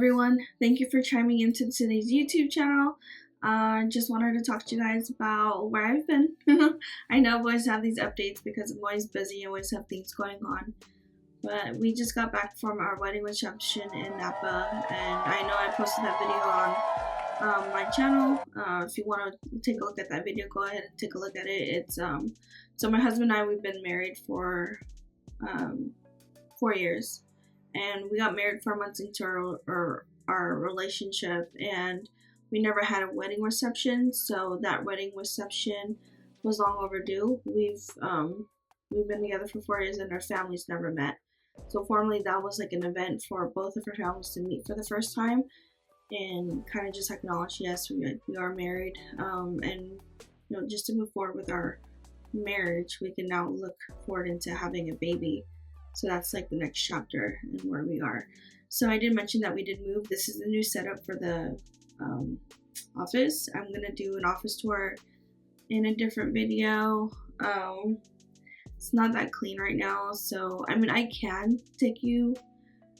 everyone. Thank you for chiming into today's YouTube channel. Just wanted to talk to you guys about where I've been. I know I always have these updates because I'm always busy, I always have things going on. But we just got back from our wedding reception in Napa, and I know I posted that video on my channel. If you want to take a look at that video, go ahead and take a look at it. It's so my husband and I, we've been married for 4 years, and we got married 4 months into our relationship, and we never had a wedding reception. So that wedding reception was long overdue. We've been together for 4 years, and our families never met. So formally, that was like an event for both of our families to meet for the first time, and kind of just acknowledge, yes, we are married, and just to move forward with our marriage, we can now look forward into having a baby. So that's like the next chapter and where we are. So I did mention that we did move. This is the new setup for the office. I'm gonna do an office tour in a different video. It's not that clean right now, so I mean, I can take you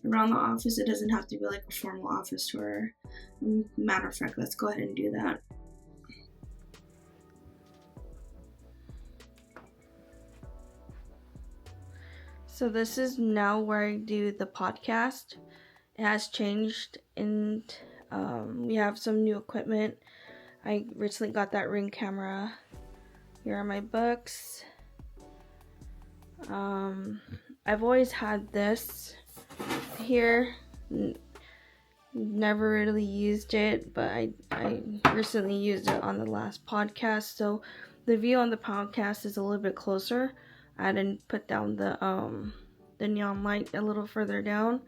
around the office. It doesn't have to be like a formal office tour. Matter of fact, let's go ahead and do that. So this is now where I do the podcast. It has changed, and we have some new equipment. I recently got that Ring camera. Here are my books. I've always had this here. Never really used it, but I recently used it on the last podcast. So the view on the podcast is a little bit closer. I didn't put down the neon light a little further down.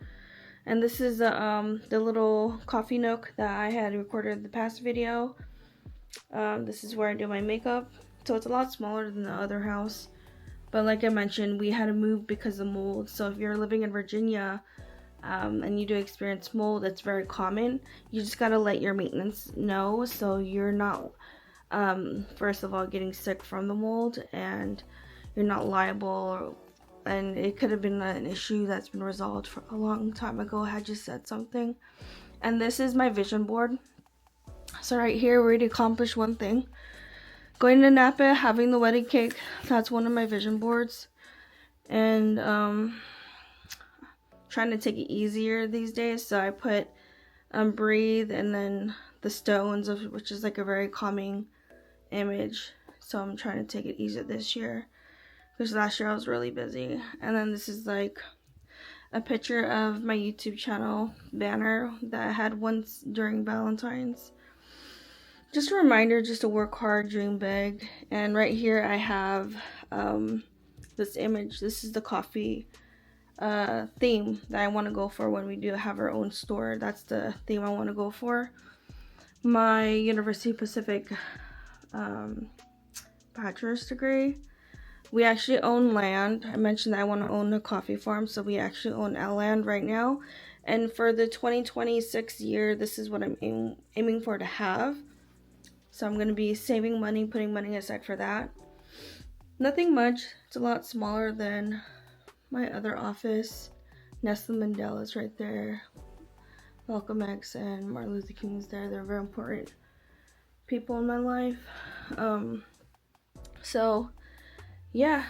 And this is the little coffee nook that I had recorded in the past video. This is where I do my makeup. So it's a lot smaller than the other house. But like I mentioned, we had to move because of mold. So if you're living in Virginia and you do experience mold, it's very common. You just gotta let your maintenance know, so you're not, first of all, getting sick from the mold, and you're not liable. And it could have been an issue that's been resolved for a long time ago had you said something. And this is my vision board. So right here, we already accomplished one thing. Going to Napa, having the wedding cake, that's one of my vision boards. And trying to take it easier these days. So I put breathe and then the stones, which is like a very calming image. So I'm trying to take it easier this year, because last year I was really busy. And then this is like a picture of my YouTube channel banner that I had once during Valentine's. Just a reminder just to work hard, dream big. And right here I have this image. This is the coffee theme that I want to go for when we do have our own store. That's the theme I want to go for. My University Pacific bachelor's degree, we actually own land. I mentioned that I want to own a coffee farm, so we actually own our land right now. And for the 2026 year, this is what I'm aiming for to have. So I'm going to be saving money, putting money aside for that. Nothing much. It's a lot smaller than my other office. Nelson Mandela's right there. Malcolm X and Martin Luther King's there. They're very important people in my life. So yeah,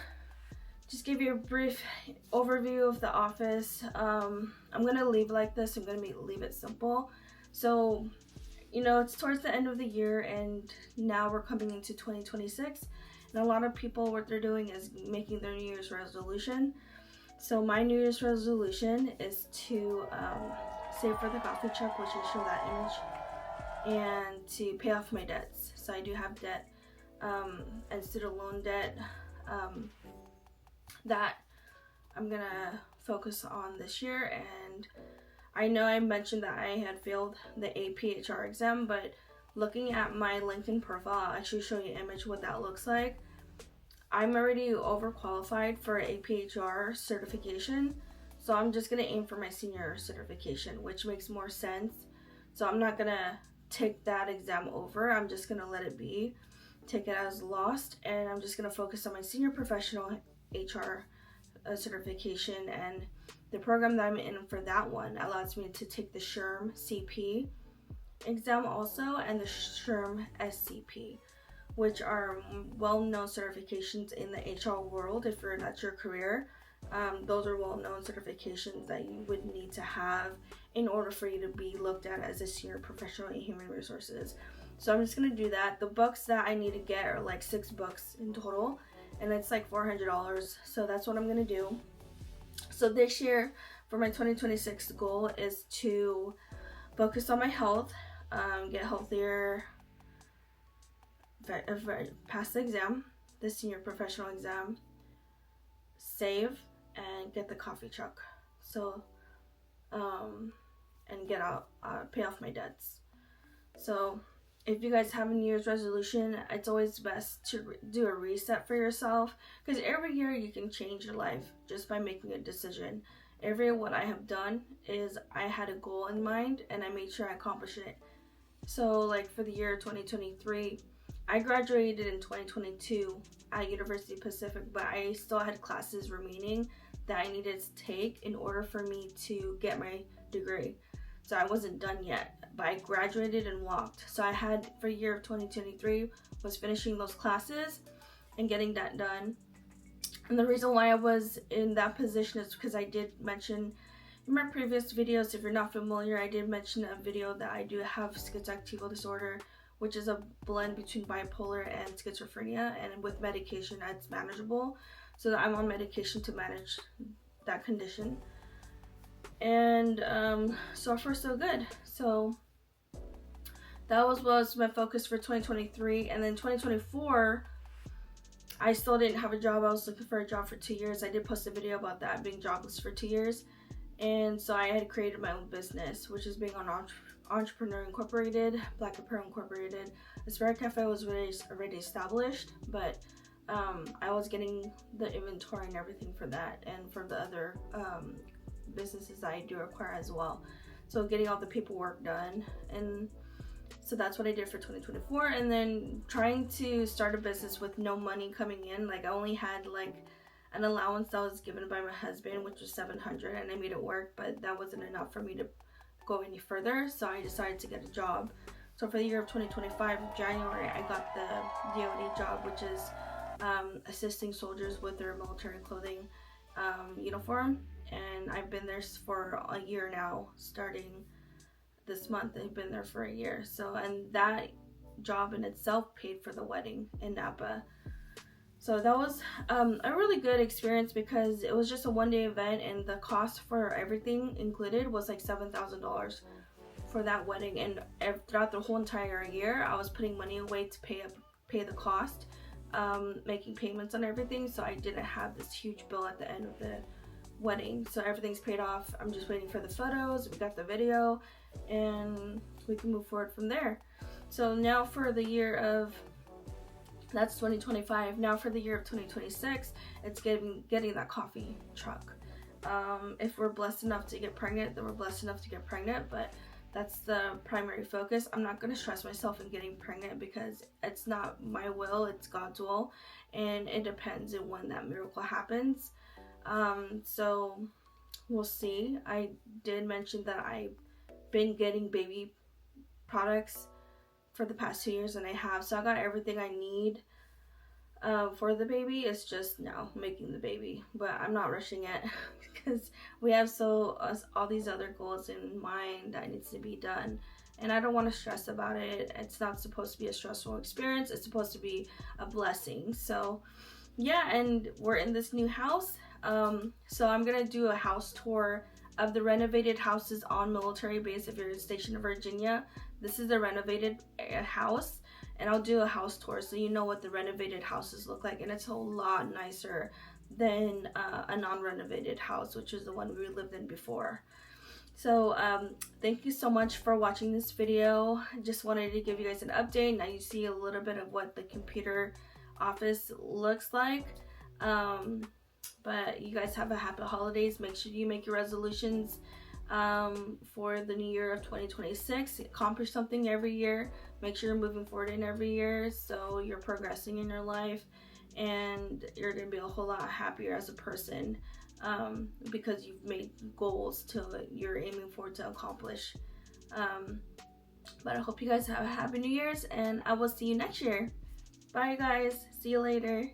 just give you a brief overview of the office. I'm gonna leave it like this. I'm gonna leave it simple. So it's towards the end of the year, and now we're coming into 2026, and a lot of people, what they're doing is making their New Year's resolution. So my New Year's resolution is to save for the coffee truck, which I show that image, and to pay off my debts. So I do have debt, and student loan debt, that I'm gonna focus on this year. And I know I mentioned that I had failed the APHR exam, but looking at my LinkedIn profile, I'll actually show you an image what that looks like. I'm already overqualified for APHR certification, so I'm just gonna aim for my senior certification, which makes more sense. So I'm not gonna take that exam over. I'm just gonna let it be, take it as lost, and I'm just gonna focus on my senior professional HR certification and the program that I'm in for that one allows me to take the SHRM CP exam also, and the SHRM SCP, which are well-known certifications in the HR world. If that's your career, those are well-known certifications that you would need to have in order for you to be looked at as a senior professional in human resources. So I'm just gonna do that. The books that I need to get are like 6 books in total, and it's like $400. So that's what I'm gonna do. So this year, for my 2026 goal, is to focus on my health, get healthier, pass the exam, the senior professional exam, save, and get the coffee truck. So, and get out, pay off my debts. So, if you guys have a New Year's resolution, it's always best to do a reset for yourself, because every year you can change your life just by making a decision. What I have done is I had a goal in mind and I made sure I accomplished it. So like for the year 2023, I graduated in 2022 at University Pacific, but I still had classes remaining that I needed to take in order for me to get my degree. So I wasn't done yet, but I graduated and walked. So I had, for the year of 2023, was finishing those classes and getting that done. And the reason why I was in that position is because I did mention in my previous videos, if you're not familiar, I did mention a video that I do have schizoaffective disorder, which is a blend between bipolar and schizophrenia, and with medication it's manageable. So that I'm on medication to manage that condition. And so far so good. So that was my focus for 2023. And then 2024, I still didn't have a job. I was looking for a job for 2 years. I did post a video about that, being jobless for 2 years. And so I had created my own business, which is being on Entrepreneur Incorporated, Black Apparel Incorporated. Aspire Cafe was already established, but I was getting the inventory and everything for that, and for the other businesses that I do acquire as well. So getting all the paperwork done, and so that's what I did for 2024. And then trying to start a business with no money coming in. Like I only had like an allowance that was given by my husband, which was $700, and I made it work, but that wasn't enough for me to go any further. So I decided to get a job. So for the year of 2025, January, I got the DoD job, which is assisting soldiers with their military clothing uniform. And I've been there for a year now, starting this month. I've been there for a year. So, and that job in itself paid for the wedding in Napa. So that was a really good experience, because it was just a one-day event, and the cost for everything included was like $7,000 for that wedding. And throughout the whole entire year, I was putting money away to pay the cost, making payments on everything, so I didn't have this huge bill at the end of the wedding. So everything's paid off. I'm just waiting for the photos. We got the video, and we can move forward from there. So now for the year of, that's 2025. Now for the year of 2026, it's getting that coffee truck. If we're blessed enough to get pregnant, then we're blessed enough to get pregnant, but that's the primary focus. I'm not going to stress myself in getting pregnant, because it's not my will, it's God's will, and it depends on when that miracle happens. So we'll see. I did mention that I've been getting baby products for the past 2 years, and I have, so I got everything I need for the baby. It's just now making the baby, but I'm not rushing it because we have all these other goals in mind that needs to be done, and I don't want to stress about it. It's not supposed to be a stressful experience. It's supposed to be a blessing. So yeah, and we're in this new house. So I'm gonna do a house tour of the renovated houses on military base. If you're stationed in Virginia, this is the renovated house, and I'll do a house tour so you know what the renovated houses look like. And it's a lot nicer than a non-renovated house, which is the one we lived in before. So thank you so much for watching this video. Just wanted to give you guys an update. Now you see a little bit of what the computer office looks like. But you guys have a happy holidays. Make sure you make your resolutions for the new year of 2026. Accomplish something every year. Make sure you're moving forward in every year, so you're progressing in your life, and you're gonna be a whole lot happier as a person because you've made goals you're aiming for to accomplish. But I hope you guys have a happy New Year's, and I will see you next year. Bye guys, see you later.